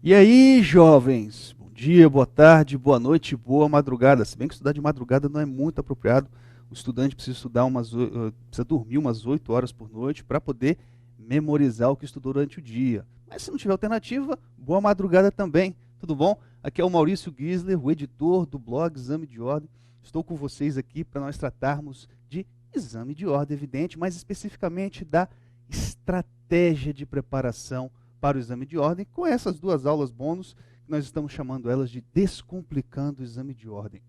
E aí, jovens? Bom dia, boa tarde, boa noite, boa madrugada. Se bem que estudar de madrugada não é muito apropriado. O estudante precisa precisa dormir umas 8 horas por noite para poder memorizar o que estudou durante o dia. Mas se não tiver alternativa, boa madrugada também. Tudo bom? Aqui é o Maurício Gisler, o editor do blog Exame de Ordem. Estou com vocês aqui para nós tratarmos de exame de ordem, evidente, mais especificamente da estratégia de preparação para o exame de ordem, com essas duas aulas bônus, que nós estamos chamando elas de Descomplicando o Exame de Ordem.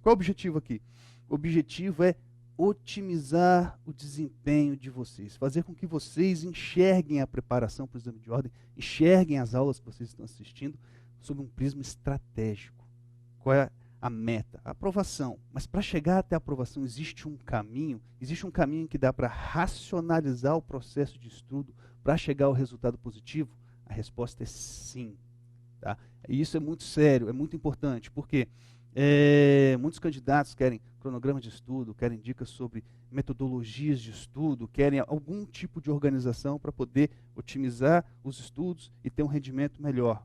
Qual é o objetivo aqui? O objetivo é otimizar o desempenho de vocês, fazer com que vocês enxerguem a preparação para o exame de ordem, enxerguem as aulas que vocês estão assistindo sob um prisma estratégico. Qual é a meta? A aprovação. Mas para chegar até a aprovação existe um caminho que dá para racionalizar o processo de estudo para chegar ao resultado positivo? A resposta é sim. Tá? E isso é muito sério, é muito importante, porque muitos candidatos querem cronograma de estudo, querem dicas sobre metodologias de estudo, querem algum tipo de organização para poder otimizar os estudos e ter um rendimento melhor.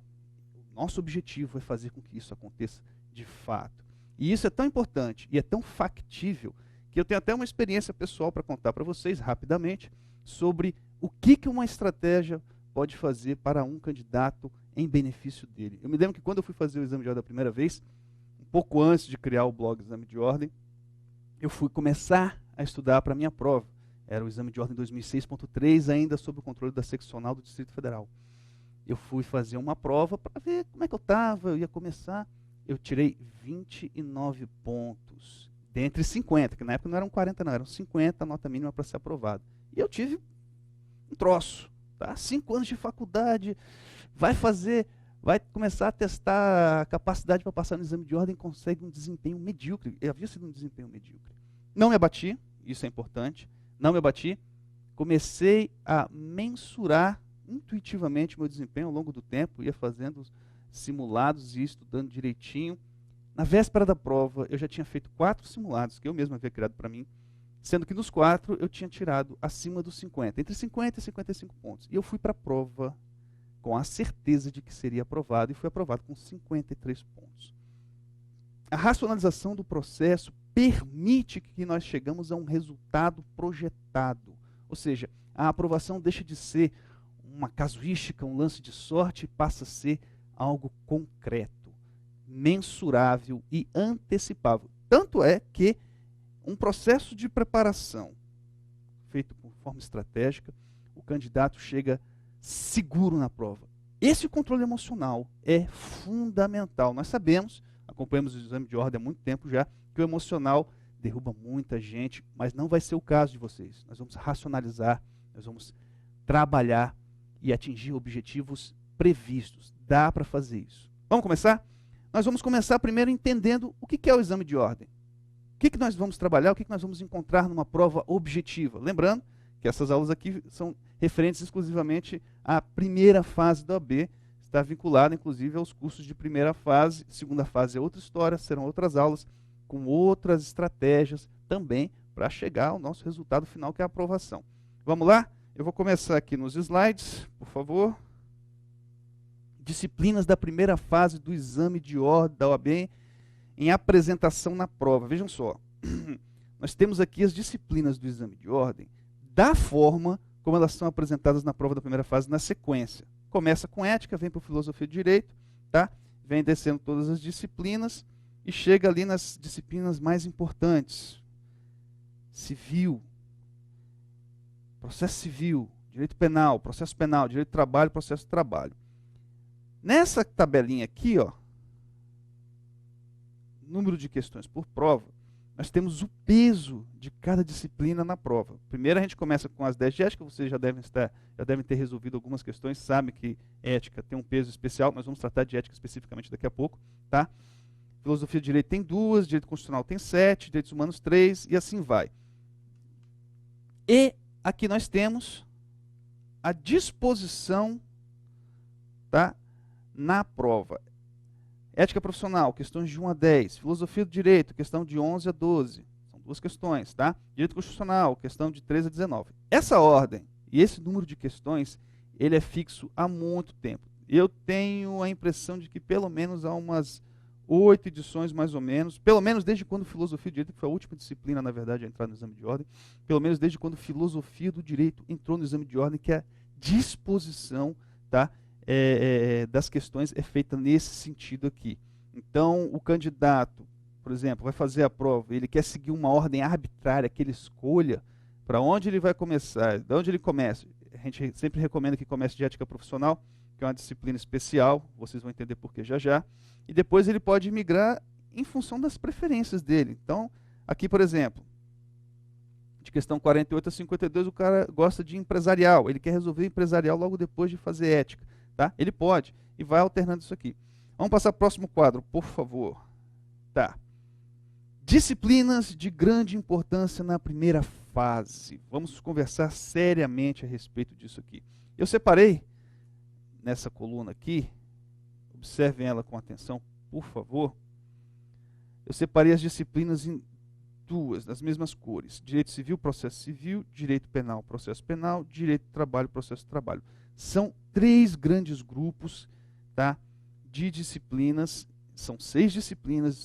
O nosso objetivo é fazer com que isso aconteça de fato. E isso é tão importante e é tão factível que eu tenho até uma experiência pessoal para contar para vocês rapidamente sobre o que uma estratégia pode fazer para um candidato em benefício dele. Eu me lembro que quando eu fui fazer o exame de ordem a primeira vez, um pouco antes de criar o blog Exame de Ordem, eu fui começar a estudar para a minha prova. Era o exame de ordem 2006.3, ainda sob o controle da seccional do Distrito Federal. Eu fui fazer uma prova para ver como é que eu estava, eu ia começar. Eu tirei 29 pontos, dentre 50, que na época não eram 40 não, eram 50 a nota mínima para ser aprovado. E eu tive um troço, tá? 5 anos de faculdade, vai começar a testar a capacidade para passar no exame de ordem, consegue um desempenho medíocre. Eu havia sido um desempenho medíocre. Não me abati, isso é importante, não me abati. Comecei a mensurar intuitivamente meu desempenho ao longo do tempo, ia fazendo simulados e estudando direitinho. Na véspera da prova, eu já tinha feito 4 simulados, que eu mesmo havia criado para mim, sendo que nos 4 eu tinha tirado acima dos 50, entre 50 e 55 pontos. E eu fui para a prova com a certeza de que seria aprovado, e fui aprovado com 53 pontos. A racionalização do processo permite que nós chegamos a um resultado projetado. Ou seja, a aprovação deixa de ser uma casuística, um lance de sorte, e passa a ser algo concreto, mensurável e antecipável. Tanto é que um processo de preparação feito de forma estratégica, o candidato chega seguro na prova. Esse controle emocional é fundamental. Nós sabemos, acompanhamos o exame de ordem há muito tempo já, que o emocional derruba muita gente, mas não vai ser o caso de vocês. Nós vamos racionalizar, nós vamos trabalhar e atingir objetivos previstos. Dá para fazer isso. Vamos começar? Nós vamos começar primeiro entendendo o que é o exame de ordem. O que nós vamos trabalhar, o que nós vamos encontrar numa prova objetiva. Lembrando que essas aulas aqui são referentes exclusivamente à primeira fase da OAB, está vinculada inclusive aos cursos de primeira fase, segunda fase é outra história, serão outras aulas com outras estratégias também para chegar ao nosso resultado final, que é a aprovação. Vamos lá? Eu vou começar aqui nos slides, por favor. Disciplinas da primeira fase do exame de ordem da OAB em apresentação na prova. Vejam só, nós temos aqui as disciplinas do exame de ordem da forma como elas são apresentadas na prova da primeira fase na sequência. Começa com ética, vem para filosofia do direito, tá? Vem descendo todas as disciplinas e chega ali nas disciplinas mais importantes. Civil, processo civil, direito penal, processo penal, direito do trabalho, processo do trabalho. Nessa tabelinha aqui, ó, número de questões por prova, nós temos o peso de cada disciplina na prova. Primeiro a gente começa com as 10 de ética, vocês já devem ter resolvido algumas questões, sabem que ética tem um peso especial, nós vamos tratar de ética especificamente daqui a pouco, tá? Filosofia do direito tem 2, direito constitucional tem 7, direitos humanos 3, e assim vai. E aqui nós temos a disposição, tá, na prova. Ética profissional, questões de 1 a 10. Filosofia do direito, questão de 11 a 12. São 2 questões, tá? Direito constitucional, questão de 13 a 19. Essa ordem e esse número de questões, ele é fixo há muito tempo. Eu tenho a impressão de que pelo menos há umas 8 edições mais ou menos, pelo menos desde quando Filosofia do Direito, que foi a última disciplina, na verdade, a entrar no exame de ordem, pelo menos desde quando Filosofia do Direito entrou no exame de ordem, que a disposição, tá, das questões é feita nesse sentido aqui. Então, o candidato, por exemplo, vai fazer a prova, ele quer seguir uma ordem arbitrária que ele escolha, para onde ele vai começar, de onde ele começa. A gente sempre recomenda que comece de ética profissional, que é uma disciplina especial, vocês vão entender por que já já, e depois ele pode migrar em função das preferências dele. Então, aqui, por exemplo, de questão 48 a 52, o cara gosta de empresarial, ele quer resolver empresarial logo depois de fazer ética, tá? Ele pode, e vai alternando isso aqui. Vamos passar para o próximo quadro, por favor. Tá. Disciplinas de grande importância na primeira fase. Vamos conversar seriamente a respeito disso aqui. Eu separei nessa coluna aqui, observem ela com atenção, por favor. Eu separei as disciplinas em duas, das mesmas cores. Direito civil, processo civil, direito penal, processo penal, direito do trabalho, processo do trabalho. São 3 grandes grupos, tá, de disciplinas. São 6 disciplinas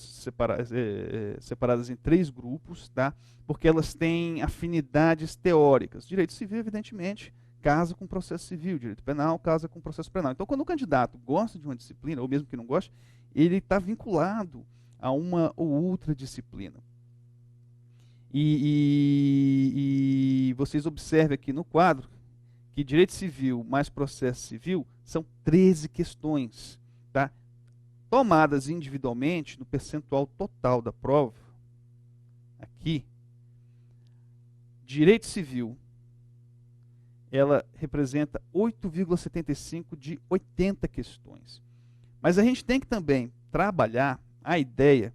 separadas em 3 grupos, tá? Porque elas têm afinidades teóricas. Direito civil, evidentemente, casa com processo civil. Direito penal, casa com processo penal. Então, quando o candidato gosta de uma disciplina, ou mesmo que não goste, ele está vinculado a uma ou outra disciplina. E vocês observem aqui no quadro que direito civil mais processo civil são 13 questões, tá? Tomadas individualmente no percentual total da prova, aqui, direito civil, ela representa 8,75 de 80 questões. Mas a gente tem que também trabalhar a ideia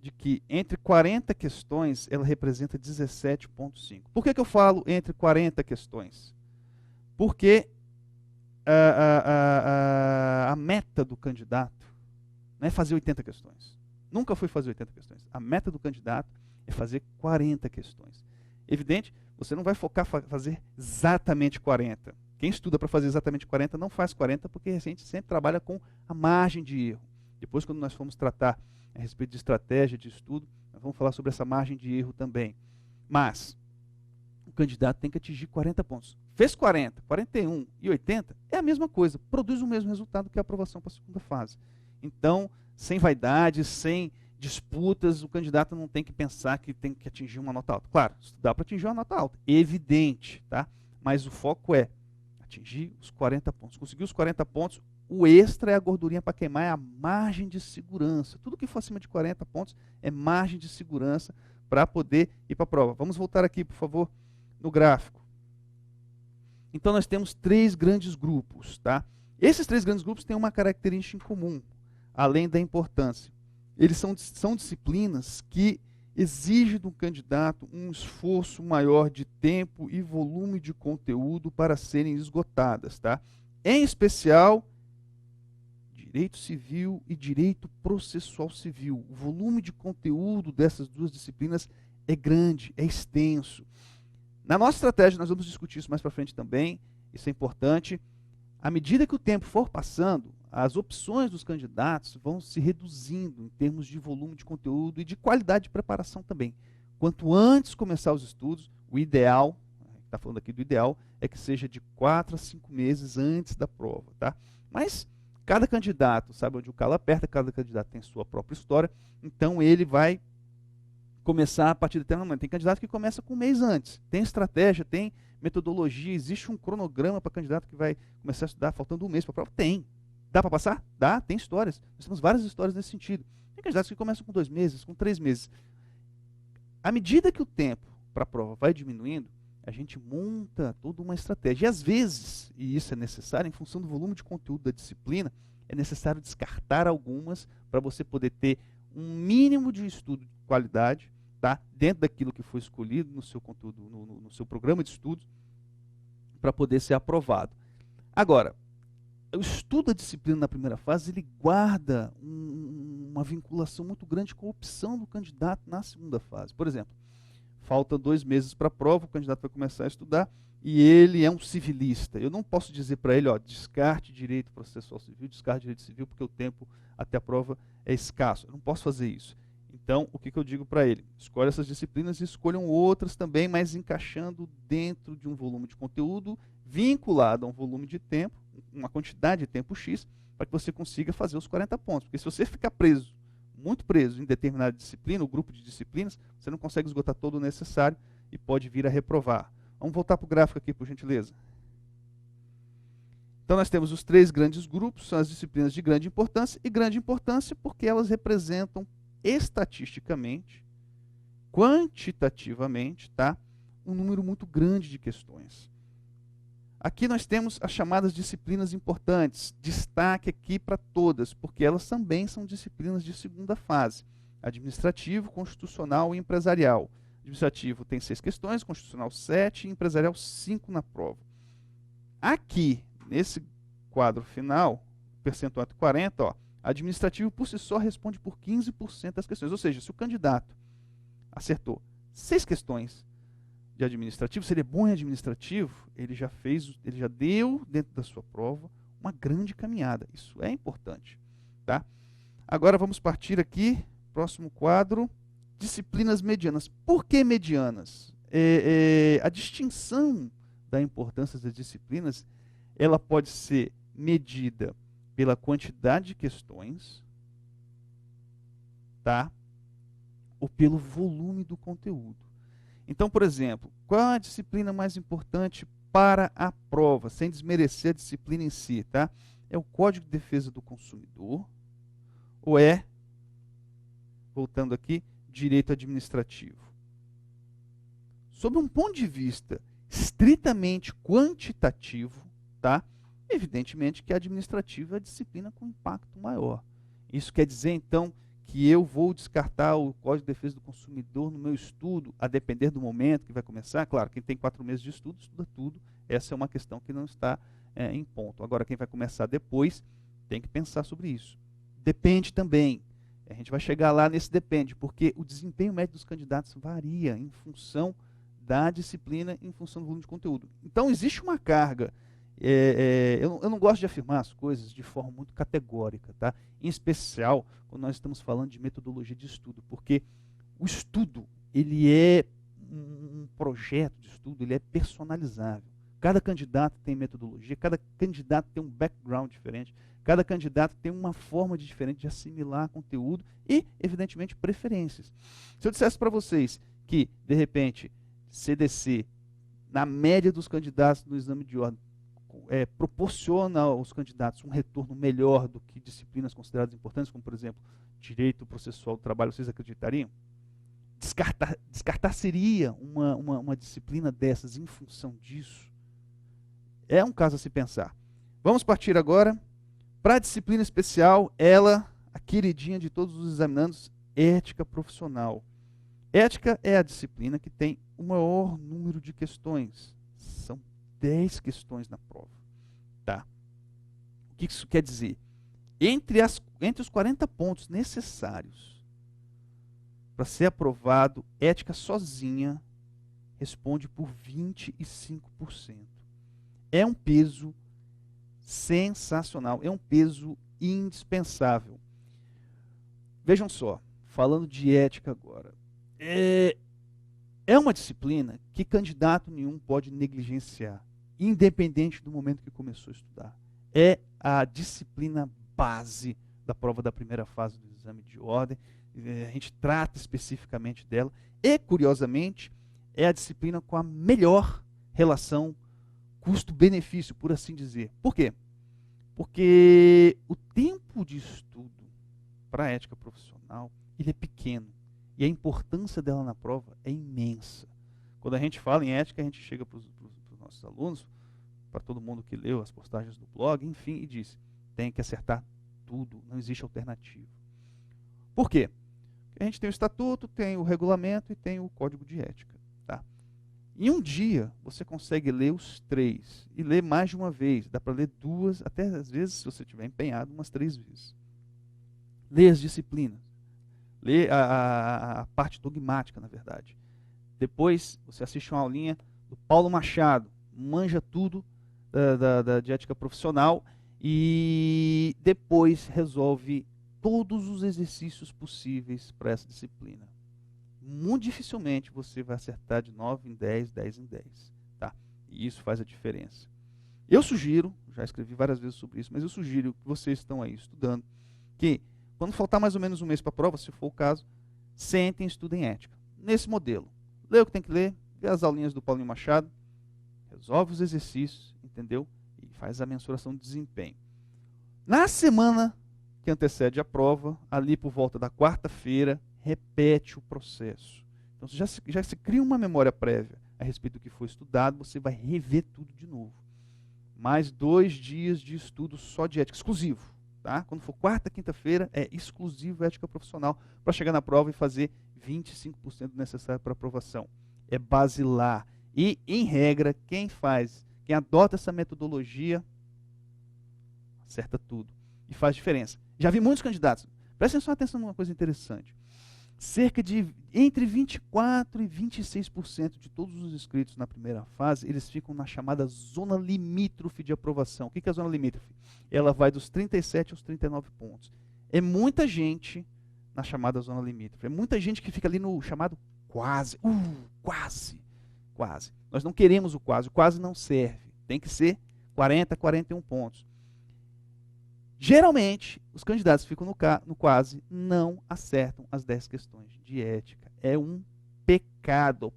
de que entre 40 questões, ela representa 17,5. Por que eu falo entre 40 questões? Porque a meta do candidato não é fazer 80 questões. Nunca foi fazer 80 questões. A meta do candidato é fazer 40 questões. Evidente, você não vai focar fazer exatamente 40. Quem estuda para fazer exatamente 40 não faz 40, porque a gente sempre trabalha com a margem de erro. Depois, quando nós formos tratar a respeito de estratégia de estudo, nós vamos falar sobre essa margem de erro também. Mas o candidato tem que atingir 40 pontos. Fez 40, 41 e 80, é a mesma coisa. Produz o mesmo resultado que a aprovação para a segunda fase. Então, sem vaidades, sem disputas, o candidato não tem que pensar que tem que atingir uma nota alta. Claro, estudar para atingir uma nota alta, evidente, tá? Mas o foco é atingir os 40 pontos. Conseguir os 40 pontos, o extra é a gordurinha para queimar, é a margem de segurança. Tudo que for acima de 40 pontos é margem de segurança para poder ir para a prova. Vamos voltar aqui, por favor, no gráfico. Então, nós temos 3 grandes grupos, tá? Esses 3 grandes grupos têm uma característica em comum, além da importância. Eles são disciplinas que exigem do candidato um esforço maior de tempo e volume de conteúdo para serem esgotadas, tá? Em especial, direito civil e direito processual civil. O volume de conteúdo dessas 2 disciplinas é grande, é extenso. Na nossa estratégia, nós vamos discutir isso mais para frente também, isso é importante. À medida que o tempo for passando, as opções dos candidatos vão se reduzindo em termos de volume de conteúdo e de qualidade de preparação também. Quanto antes começar os estudos, o ideal, está falando aqui do ideal, é que seja de 4 a 5 meses antes da prova, tá? Mas cada candidato sabe onde o calo aperta, cada candidato tem sua própria história, então ele vai começar a partir de determinado momento. Tem candidato que começa com um mês antes, tem estratégia, tem metodologia, existe um cronograma para candidato que vai começar a estudar faltando um mês para a prova? Tem. Dá para passar? Dá, tem histórias. Nós temos várias histórias nesse sentido. Tem candidatos que começam com 2 meses, com 3 meses. À medida que o tempo para a prova vai diminuindo, a gente monta toda uma estratégia. E às vezes, e isso é necessário, em função do volume de conteúdo da disciplina, é necessário descartar algumas para você poder ter um mínimo de estudo de qualidade, tá? Dentro daquilo que foi escolhido no seu conteúdo, no seu programa de estudos, para poder ser aprovado. Agora, o estudo da disciplina na primeira fase, ele guarda uma vinculação muito grande com a opção do candidato na segunda fase. Por exemplo, falta 2 meses para a prova, o candidato vai começar a estudar, e ele é um civilista. Eu não posso dizer para ele, ó, descarte direito processual civil, descarte direito civil, porque o tempo até a prova é escasso. Eu não posso fazer isso. Então, o que eu digo para ele? Escolha essas disciplinas e escolham outras também, mas encaixando dentro de um volume de conteúdo vinculado a um volume de tempo, uma quantidade de tempo X, para que você consiga fazer os 40 pontos. Porque se você ficar preso, muito preso em determinada disciplina, ou grupo de disciplinas, você não consegue esgotar todo o necessário e pode vir a reprovar. Vamos voltar para o gráfico aqui, por gentileza. Então, nós temos os 3 grandes grupos, são as disciplinas de grande importância porque elas representam estatisticamente, quantitativamente, tá? Um número muito grande de questões. Aqui nós temos as chamadas disciplinas importantes. Destaque aqui para todas, porque elas também são disciplinas de segunda fase. Administrativo, constitucional e empresarial. Administrativo tem 6 questões, constitucional 7 e empresarial 5 na prova. Aqui, nesse quadro final, percentual de 40, ó, administrativo por si só responde por 15% das questões. Ou seja, se o candidato acertou 6 questões de administrativo, se ele é bom em administrativo, ele já deu dentro da sua prova uma grande caminhada. Isso é importante, tá? Agora vamos partir aqui, próximo quadro, disciplinas medianas. Por que medianas? A distinção da importância das disciplinas, ela pode ser medida pela quantidade de questões, tá? Ou pelo volume do conteúdo. Então, por exemplo, qual é a disciplina mais importante para a prova, sem desmerecer a disciplina em si, tá? É o Código de Defesa do Consumidor ou é, voltando aqui, direito administrativo? Sob um ponto de vista estritamente quantitativo, tá? Evidentemente que a administrativa é a disciplina com impacto maior. Isso quer dizer, então, que eu vou descartar o Código de Defesa do Consumidor no meu estudo, a depender do momento que vai começar? Claro, quem tem 4 meses de estudo, estuda tudo. Essa é uma questão que não está em ponto. Agora, quem vai começar depois, tem que pensar sobre isso. Depende também. A gente vai chegar lá nesse depende, porque o desempenho médio dos candidatos varia em função da disciplina, em função do volume de conteúdo. Então, existe uma carga. Eu não gosto de afirmar as coisas de forma muito categórica, tá? Em especial quando nós estamos falando de metodologia de estudo, porque o estudo, ele é um projeto de estudo, ele é personalizável. Cada candidato tem metodologia, cada candidato tem um background diferente, cada candidato tem uma forma diferente de assimilar conteúdo e, evidentemente, preferências. Se eu dissesse para vocês que, de repente, CDC, na média dos candidatos no exame de ordem, proporciona aos candidatos um retorno melhor do que disciplinas consideradas importantes, como, por exemplo, direito processual do trabalho, vocês acreditariam? Descartar seria uma disciplina dessas em função disso? É um caso a se pensar. Vamos partir agora para a disciplina especial, ela, a queridinha de todos os examinandos, ética profissional. Ética é a disciplina que tem o maior número de questões. São 10 questões na prova. Tá? O que isso quer dizer? Entre os 40 pontos necessários para ser aprovado, ética sozinha responde por 25%. É um peso sensacional, é um peso indispensável. Vejam só, falando de ética agora. É uma disciplina que candidato nenhum pode negligenciar, independente do momento que começou a estudar. É a disciplina base da prova da primeira fase do exame de ordem. A gente trata especificamente dela. E, curiosamente, é a disciplina com a melhor relação custo-benefício, por assim dizer. Por quê? Porque o tempo de estudo para a ética profissional ele é pequeno. E a importância dela na prova é imensa. Quando a gente fala em ética, a gente chega para os nossos alunos, para todo mundo que leu as postagens do blog, enfim, e diz, tem que acertar tudo, não existe alternativa. Por quê? Porque a gente tem o estatuto, tem o regulamento e tem o código de ética. Tá? Em um dia, você consegue ler os 3, e ler mais de uma vez. Dá para ler 2, até às vezes, se você estiver empenhado, umas 3 vezes. Lê as disciplinas. Lê a parte dogmática, na verdade. Depois, você assiste uma aulinha do Paulo Machado, manja tudo de ética profissional e depois resolve todos os exercícios possíveis para essa disciplina. Muito dificilmente você vai acertar de 9 em 10, 10 em 10. Tá? E isso faz a diferença. Eu sugiro, já escrevi várias vezes sobre isso, mas eu sugiro que vocês estão aí estudando, que quando faltar mais ou menos um mês para a prova, se for o caso, sentem e estudem ética. Nesse modelo. Lê o que tem que ler, vê as aulinhas do Paulinho Machado, resolve os exercícios, entendeu? E faz a mensuração de desempenho. Na semana que antecede a prova, ali por volta da quarta-feira, repete o processo. Então, já se cria uma memória prévia a respeito do que foi estudado, você vai rever tudo de novo. Mais 2 dias de estudo só de ética, exclusivo. Tá? Quando for quarta, quinta-feira, é exclusivo ética profissional, para chegar na prova e fazer 25% do necessário para aprovação. É basilar. E, em regra, quem adota essa metodologia, acerta tudo. E faz diferença. Já vi muitos candidatos. Prestem só atenção numa coisa interessante. Cerca de entre 24% e 26% de todos os inscritos na primeira fase, eles ficam na chamada zona limítrofe de aprovação. O que é a zona limítrofe? Ela vai dos 37 aos 39 pontos. É muita gente na chamada zona limítrofe. É muita gente que fica ali no chamado quase. Quase. Nós não queremos o quase não serve. Tem que ser 40, 41 pontos. Geralmente, os candidatos que ficam no quase não acertam as 10 questões de ética. É um pecado,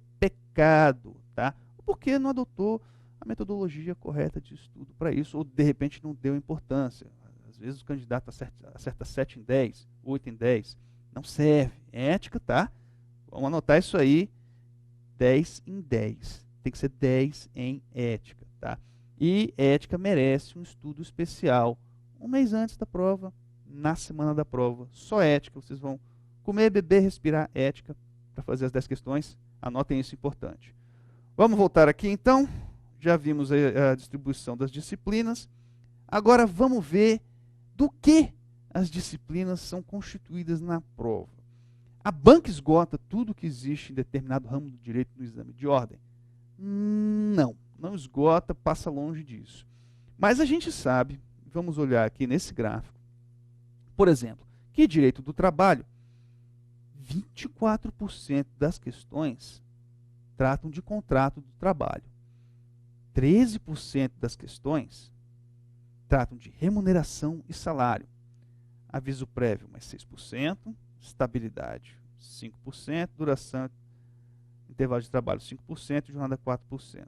tá? Porque não adotou a metodologia correta de estudo para isso, ou de repente não deu importância. Às vezes o candidato acerta 7 em 10, 8 em 10. Não serve. É ética, tá? Vamos anotar isso aí. 10 em 10. Tem que ser 10 em ética, tá? E ética merece um estudo especial. Um mês antes da prova, na semana da prova, só ética. Vocês vão comer, beber, respirar ética para fazer as 10 questões. Anotem isso, importante. Vamos voltar aqui então. Já vimos a distribuição das disciplinas. Agora vamos ver do que as disciplinas são constituídas na prova. A banca esgota tudo que existe em determinado ramo do direito no exame de ordem? Não esgota, passa longe disso. Mas a gente sabe, vamos olhar aqui nesse gráfico, por exemplo, que direito do trabalho, 24% das questões tratam de contrato do trabalho. 13% das questões tratam de remuneração e salário. Aviso prévio, mais 6%. Estabilidade, 5%. Duração, intervalo de trabalho, 5%. Jornada, 4%.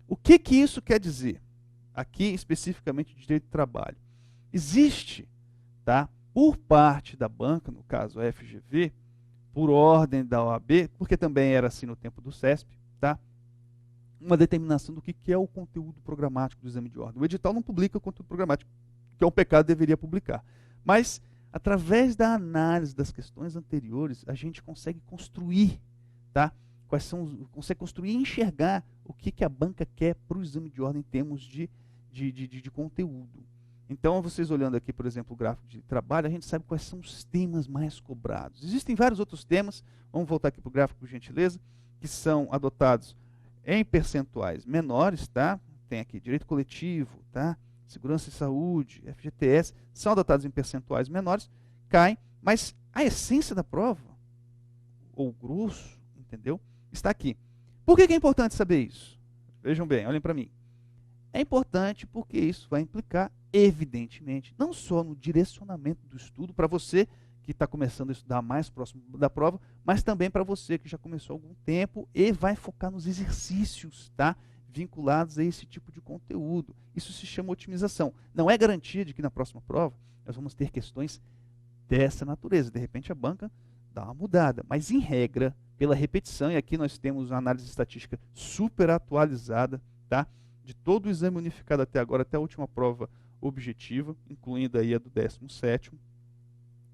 O que isso quer dizer? Aqui, especificamente, de direito do trabalho. Existe, tá, por parte da banca, no caso a FGV, por ordem da OAB, porque também era assim no tempo do CESP, tá, uma determinação do que é o conteúdo programático do exame de ordem. O edital não publica o conteúdo programático, que é um pecado, deveria publicar. Mas, através da análise das questões anteriores, a gente consegue construir, tá, consegue construir e enxergar o que a banca quer para o exame de ordem em termos de conteúdo. Então, vocês olhando aqui, por exemplo, o gráfico de trabalho, a gente sabe quais são os temas mais cobrados. Existem vários outros temas, vamos voltar aqui para o gráfico, por gentileza, que são adotados em percentuais menores, tá? Tem aqui direito coletivo, tá? Segurança e saúde, FGTS, são adotados em percentuais menores, caem, mas a essência da prova, ou grosso, entendeu? Está aqui. Por que é importante saber isso? Vejam bem, olhem para mim. É importante porque isso vai implicar, evidentemente, não só no direcionamento do estudo para você que está começando a estudar mais próximo da prova, mas também para você que já começou há algum tempo e vai focar nos exercícios, tá, vinculados a esse tipo de conteúdo. Isso se chama otimização. Não é garantia de que na próxima prova nós vamos ter questões dessa natureza. De repente a banca dá uma mudada, mas em regra, pela repetição, e aqui nós temos uma análise estatística super atualizada, tá, de todo o exame unificado até agora, até a última prova objetiva, incluindo aí a do 17º,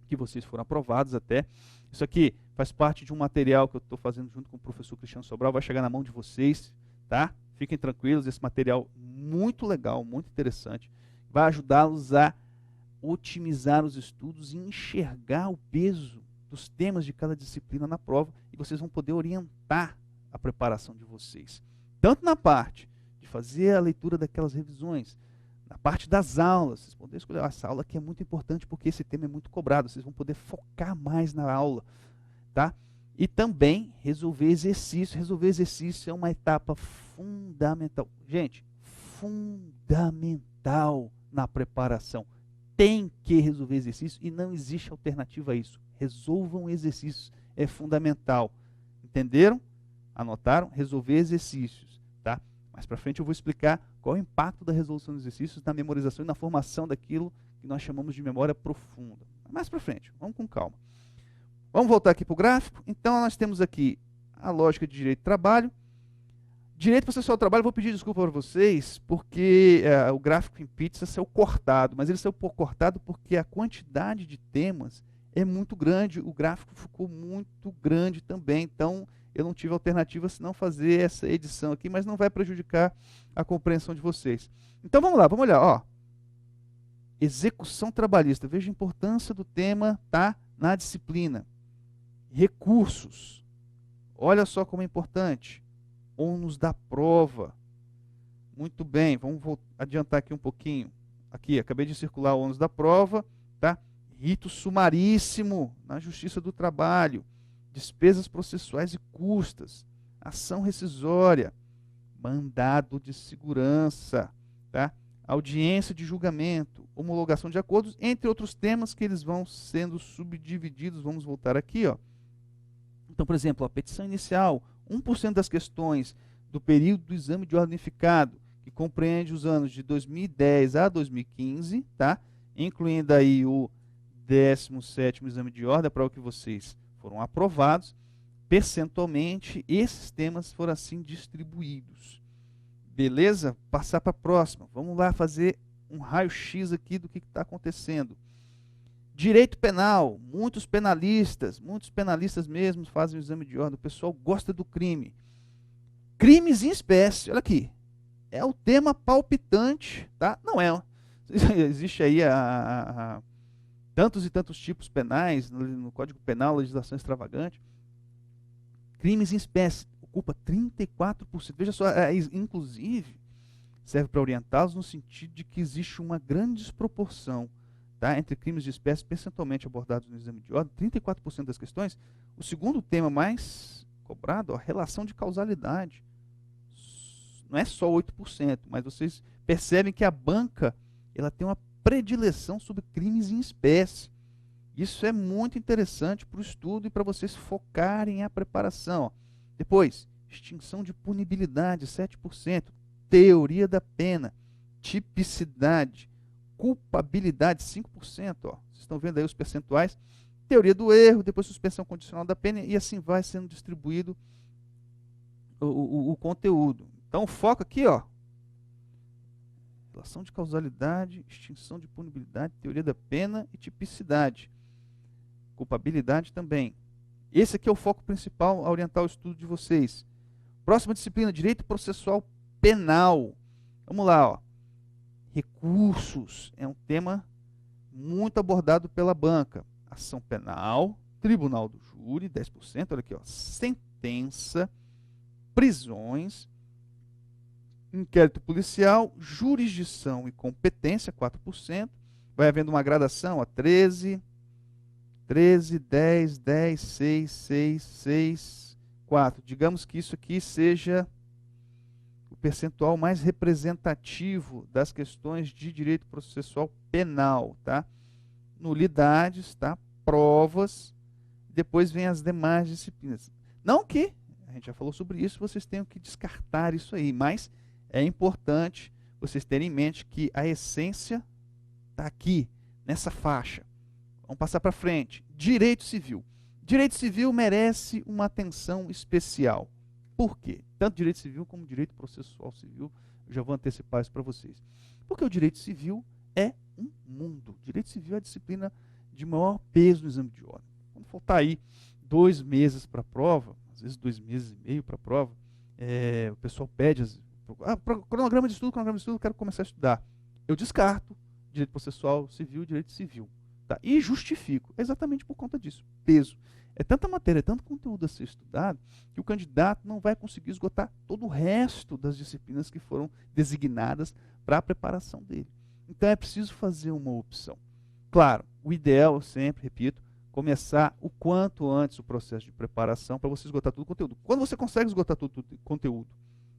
que vocês foram aprovados até. Isso aqui faz parte de um material que eu estou fazendo junto com o professor Cristiano Sobral, vai chegar na mão de vocês, tá? Fiquem tranquilos, esse material muito legal, muito interessante, vai ajudá-los a otimizar os estudos e enxergar o peso dos temas de cada disciplina na prova, e vocês vão poder orientar a preparação de vocês, tanto na parte de fazer a leitura daquelas revisões. Na parte das aulas, vocês podem escolher essa aula que é muito importante porque esse tema é muito cobrado, vocês vão poder focar mais na aula, tá? E também resolver exercício. Resolver exercício é uma etapa fundamental. Gente, fundamental na preparação. Tem que resolver exercício e não existe alternativa a isso. Resolvam exercícios, é fundamental. Entenderam? Anotaram? Resolver exercícios, tá? Mais para frente eu vou explicar qual é o impacto da resolução dos exercícios na memorização e na formação daquilo que nós chamamos de memória profunda. Mais para frente, vamos com calma. Vamos voltar aqui para o gráfico. Então nós temos aqui a lógica de direito do trabalho. Direito processual do trabalho, eu vou pedir desculpa para vocês, porque o gráfico em pizza saiu cortado, mas ele saiu cortado porque a quantidade de temas é muito grande, o gráfico ficou muito grande também, então eu não tive alternativa senão fazer essa edição aqui, mas não vai prejudicar a compreensão de vocês. Então vamos lá, vamos olhar, ó. Execução trabalhista, veja a importância do tema, tá, na disciplina. Recursos, olha só como é importante. Ônus da prova. Muito bem, vamos adiantar aqui um pouquinho. Aqui, acabei de circular o ônus da prova, tá? Rito sumaríssimo na Justiça do Trabalho, despesas processuais e custas, ação rescisória, mandado de segurança, tá? Audiência de julgamento, homologação de acordos, entre outros temas que eles vão sendo subdivididos. Vamos voltar aqui, ó. Então, por exemplo, a petição inicial, 1% das questões do período do exame de ordem unificado, que compreende os anos de 2010 a 2015, tá? Incluindo aí o 17º exame de ordem, para o que vocês foram aprovados, percentualmente, esses temas foram assim distribuídos. Beleza? Passar para a próxima. Vamos lá fazer um raio-x aqui do que está acontecendo. Direito penal, muitos penalistas mesmo fazem o exame de ordem, o pessoal gosta do crime. Crimes em espécie, olha aqui, é o tema palpitante, tá? Não é, existe aí tantos e tantos tipos penais, no Código Penal, legislação extravagante. Crimes em espécie, ocupa 34%, veja só, inclusive, serve para orientá-los no sentido de que existe uma grande desproporção, tá, entre crimes de espécie percentualmente abordados no exame de ordem, 34% das questões. O segundo tema mais cobrado, a relação de causalidade. Não é só 8%, mas vocês percebem que a banca ela tem uma predileção sobre crimes em espécie. Isso é muito interessante para o estudo e para vocês focarem a preparação. Ó. Depois, extinção de punibilidade, 7%. Teoria da pena, tipicidade, culpabilidade, 5%, ó. Vocês estão vendo aí os percentuais. Teoria do erro, depois suspensão condicional da pena, e assim vai sendo distribuído o conteúdo. Então, o foco aqui, ó, relação de causalidade, extinção de punibilidade, teoria da pena e tipicidade. Culpabilidade também. Esse aqui é o foco principal a orientar o estudo de vocês. Próxima disciplina, direito processual penal. Vamos lá, ó. Recursos é um tema muito abordado pela banca. Ação penal, tribunal do júri, 10%, olha aqui, ó, sentença, prisões, inquérito policial, jurisdição e competência, 4%. Vai havendo uma gradação, ó, 13, 10, 10, 6, 6, 6, 4. Digamos que isso aqui seja o percentual mais representativo das questões de direito processual penal, tá? Nulidades, tá? Provas, depois vem as demais disciplinas. Não que, a gente já falou sobre isso, vocês tenham que descartar isso aí, mas é importante vocês terem em mente que a essência está aqui, nessa faixa. Vamos passar para frente. Direito civil. Direito civil merece uma atenção especial. Por quê? Tanto direito civil como direito processual civil, eu já vou antecipar isso para vocês. Porque o direito civil é um mundo. Direito civil é a disciplina de maior peso no exame de ordem. Quando faltar aí 2 meses para a prova, às vezes 2 meses e meio para a prova, o pessoal pede, cronograma de estudo, quero começar a estudar. Eu descarto direito processual civil e direito civil. Tá? E justifico, exatamente por conta disso, peso. É tanta matéria, é tanto conteúdo a ser estudado, que o candidato não vai conseguir esgotar todo o resto das disciplinas que foram designadas para a preparação dele. Então é preciso fazer uma opção. Claro, o ideal, eu sempre repito, começar o quanto antes o processo de preparação para você esgotar todo o conteúdo. Quando você consegue esgotar todo o conteúdo,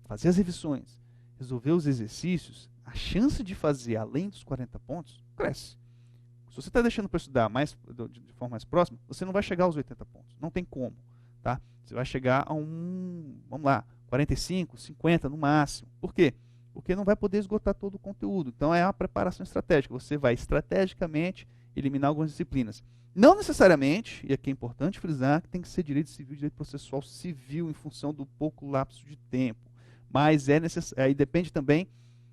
fazer as revisões, resolver os exercícios, a chance de fazer além dos 40 pontos cresce. Se você está deixando para estudar de forma mais próxima, você não vai chegar aos 80 pontos. Não tem como. Tá? Você vai chegar a vamos lá, 45, 50 no máximo. Por quê? Porque não vai poder esgotar todo o conteúdo. Então é a preparação estratégica. Você vai estrategicamente eliminar algumas disciplinas. Não necessariamente, e aqui é importante frisar, que tem que ser direito civil, direito processual civil, em função do pouco lapso de tempo. Mas é necessário, aí depende também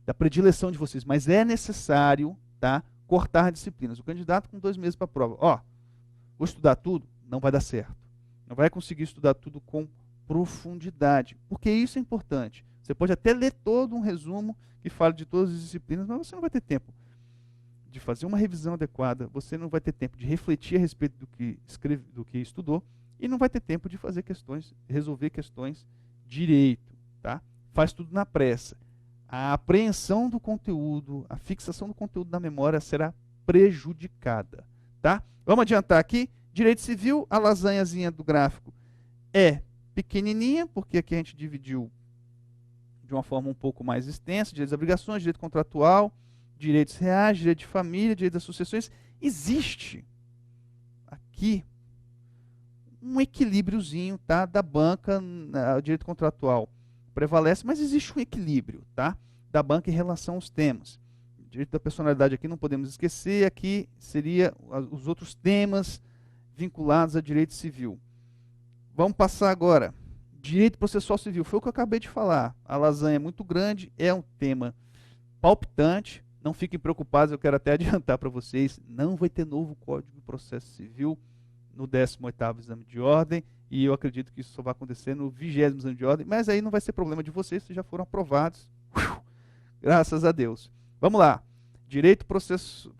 da predileção de vocês, mas é necessário, tá, cortar disciplinas. O candidato com 2 meses para a prova, vou estudar tudo? Não vai dar certo. Não vai conseguir estudar tudo com profundidade, porque isso é importante. Você pode até ler todo um resumo que fala de todas as disciplinas, mas você não vai ter tempo de fazer uma revisão adequada, você não vai ter tempo de refletir a respeito do que estudou, e não vai ter tempo de fazer resolver questões direito, tá? Faz tudo na pressa. A apreensão do conteúdo, a fixação do conteúdo na memória será prejudicada, tá? Vamos adiantar aqui. Direito civil, a lasanhazinha do gráfico é pequenininha, porque aqui a gente dividiu de uma forma um pouco mais extensa, direitos e obrigações, direito contratual, direitos reais, direito de família, direito das sucessões. Existe aqui um equilíbriozinho, tá, da banca, o direito contratual prevalece, mas existe um equilíbrio, tá, da banca em relação aos temas. Direito da personalidade aqui não podemos esquecer, aqui seria os outros temas vinculados a direito civil. Vamos passar agora. Direito processual civil, foi o que eu acabei de falar. A lasanha é muito grande, é um tema palpitante. Não fiquem preocupados, eu quero até adiantar para vocês, não vai ter novo Código de Processo Civil no 18º exame de ordem, e eu acredito que isso só vai acontecer no 20º exame de ordem, mas aí não vai ser problema de vocês, vocês já foram aprovados. Graças a Deus. Vamos lá. Direito de processo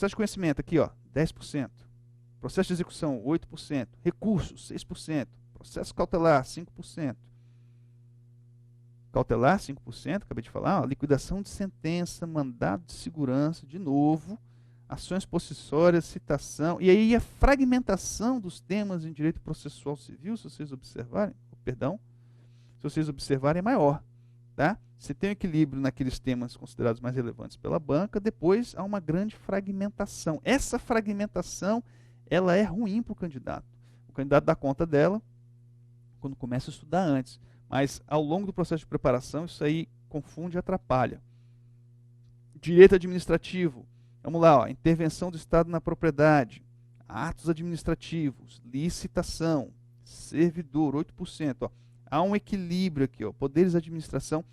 de conhecimento, aqui, 10%. Processo de execução, 8%. Recursos, 6%. Processo cautelar, 5%. Cautelar, 5%, acabei de falar. Liquidação de sentença, mandado de segurança, de novo. Ações possessórias, citação. E aí a fragmentação dos temas em direito processual civil, se vocês observarem, é maior. Tá? Você tem um equilíbrio naqueles temas considerados mais relevantes pela banca, depois há uma grande fragmentação. Essa fragmentação, ela é ruim para o candidato. O candidato dá conta dela quando começa a estudar antes. Mas ao longo do processo de preparação, isso aí confunde e atrapalha. Direito administrativo. Vamos lá, intervenção do Estado na propriedade, atos administrativos, licitação, servidor, 8%. Há um equilíbrio aqui, poderes de administração.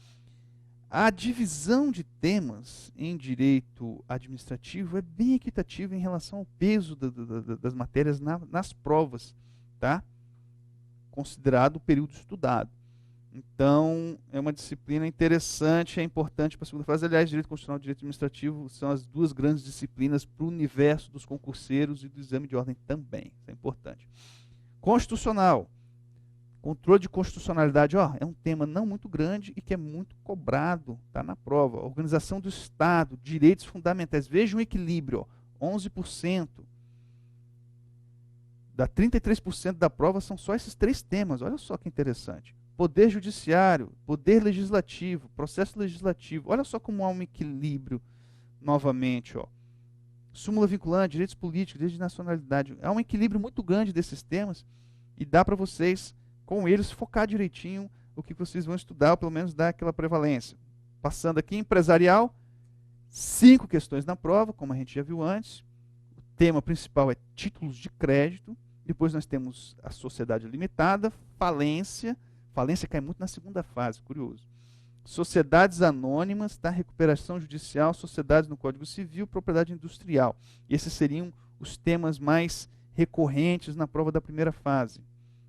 A divisão de temas em direito administrativo é bem equitativa em relação ao peso das matérias nas provas, tá? Considerado o período estudado. Então, é uma disciplina interessante, é importante para a segunda fase. Aliás, direito constitucional e direito administrativo são as duas grandes disciplinas para o universo dos concurseiros e do exame de ordem também. Isso é importante. Constitucional. Controle de constitucionalidade, é um tema não muito grande e que é muito cobrado, tá na prova. Organização do Estado, direitos fundamentais. Veja um equilíbrio, 11%. Da 33% da prova são só esses 3 temas. Olha só que interessante. Poder judiciário, poder legislativo, processo legislativo. Olha só como há um equilíbrio novamente. Súmula vinculante, direitos políticos, direitos de nacionalidade. Há um equilíbrio muito grande desses temas e dá para vocês, com eles, focar direitinho o que vocês vão estudar, ou pelo menos dar aquela prevalência. Passando aqui, empresarial, 5 questões na prova, como a gente já viu antes. O tema principal é títulos de crédito. Depois nós temos a sociedade limitada, falência. Falência cai muito na segunda fase, curioso. Sociedades anônimas, tá? Recuperação judicial, sociedades no Código Civil, propriedade industrial. Esses seriam os temas mais recorrentes na prova da primeira fase.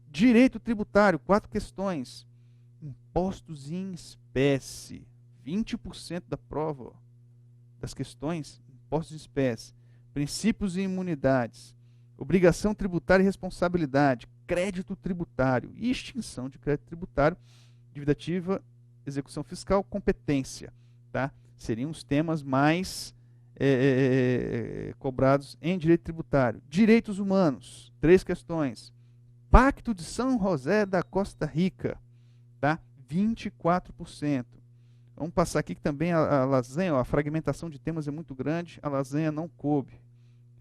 Direito tributário, 4 questões. Impostos em espécie, 20% da prova, das questões, impostos em espécie. princípios e imunidades, obrigação tributária e responsabilidade, crédito tributário e extinção de crédito tributário, dívida ativa, execução fiscal, competência. Tá? Seriam os temas mais cobrados em direito tributário. Direitos humanos, 3 questões. Pacto de São José da Costa Rica, tá? 24%. Vamos passar aqui que também a lasanha, a fragmentação de temas é muito grande, a lasanha não coube.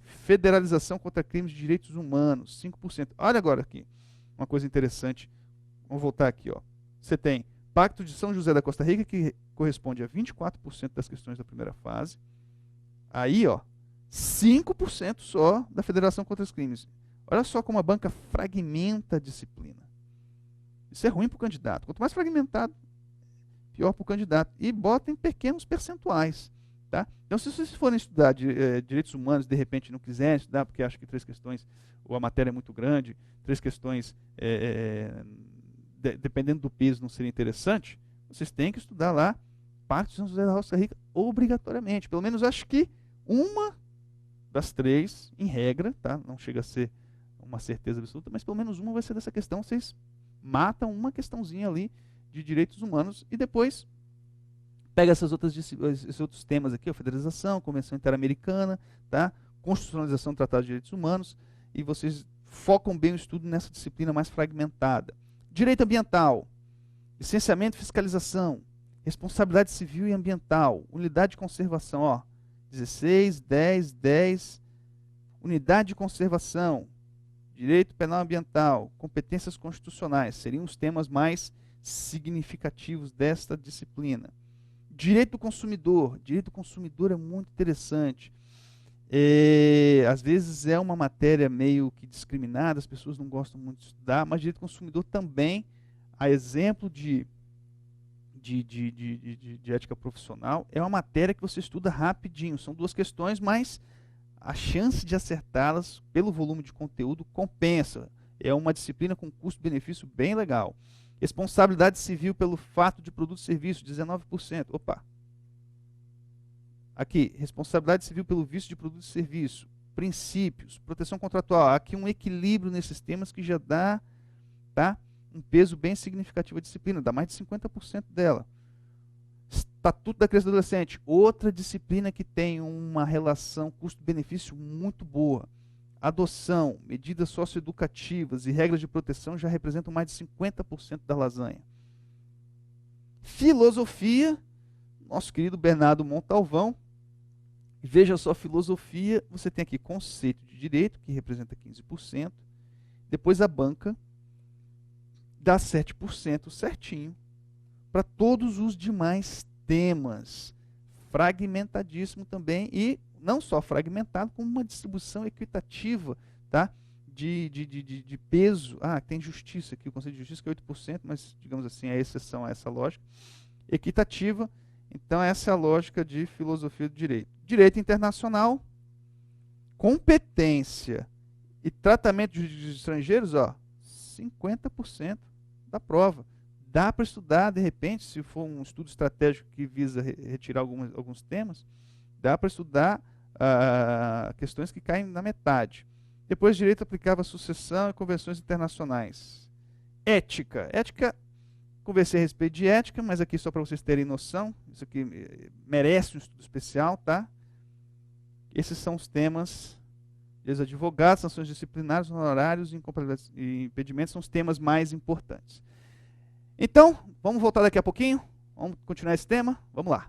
Federalização contra crimes de direitos humanos, 5%. Olha agora aqui, uma coisa interessante. Vamos voltar aqui, ó. Você tem Pacto de São José da Costa Rica, que corresponde a 24% das questões da primeira fase. Aí, ó, 5% só da Federação contra os Crimes. Olha só como a banca fragmenta a disciplina. Isso é ruim para o candidato. Quanto mais fragmentado, pior para o candidato. E bota em pequenos percentuais. Tá? Então, se vocês forem estudar direitos humanos, de repente não quiserem estudar, porque acham que 3 questões, ou a matéria é muito grande, 3 questões, dependendo do peso, não seria interessante, vocês têm que estudar lá Pacto de São José da Costa Rica obrigatoriamente. Pelo menos acho que uma das 3, em regra, tá? Não chega a ser uma certeza absoluta, mas pelo menos uma vai ser dessa questão. Vocês matam uma questãozinha ali de direitos humanos e depois pega esses outros temas aqui, a federalização, Convenção Interamericana, tá? Constitucionalização do Tratado de Direitos Humanos, e vocês focam bem o estudo nessa disciplina mais fragmentada. Direito ambiental, licenciamento e fiscalização, responsabilidade civil e ambiental, unidade de conservação, ó, 16, 10, 10, unidade de conservação, direito penal ambiental, competências constitucionais, seriam os temas mais significativos desta disciplina. Direito do consumidor é muito interessante. Às vezes é uma matéria meio que discriminada, as pessoas não gostam muito de estudar, mas direito do consumidor também, a exemplo de ética profissional, é uma matéria que você estuda rapidinho. São 2 questões, mas a chance de acertá-las pelo volume de conteúdo compensa. É uma disciplina com custo-benefício bem legal. Responsabilidade civil pelo fato de produto e serviço, 19%. Opa! Aqui, responsabilidade civil pelo vício de produto e serviço. Princípios, proteção contratual. Aqui um equilíbrio nesses temas que já dá, tá, um peso bem significativo à disciplina, dá mais de 50% dela. Estatuto da Criança e do Adolescente, outra disciplina que tem uma relação custo-benefício muito boa. Adoção, medidas socioeducativas e regras de proteção já representam mais de 50% da lasanha. Filosofia, nosso querido Bernardo Montalvão. Veja só, filosofia, você tem aqui conceito de direito, que representa 15%. Depois a banca dá 7% certinho para todos os demais temas. Fragmentadíssimo também, e não só fragmentado, como uma distribuição equitativa, tá? de peso. Tem justiça aqui, o conceito de justiça que é 8%, mas digamos assim, é exceção a essa lógica. Equitativa, então essa é a lógica de filosofia do direito. Direito internacional, competência e tratamento de estrangeiros, ó, 50% da prova. Dá para estudar, de repente, se for um estudo estratégico que visa retirar alguns temas, dá para estudar questões que caem na metade. Depois, direito aplicável à sucessão e convenções internacionais. Ética. Ética, conversei a respeito de ética, mas aqui só para vocês terem noção, isso aqui merece um estudo especial, tá? Esses são os temas dos advogados, sanções disciplinares, honorários e impedimentos, são os temas mais importantes. Então, vamos voltar daqui a pouquinho, vamos continuar esse tema, vamos lá.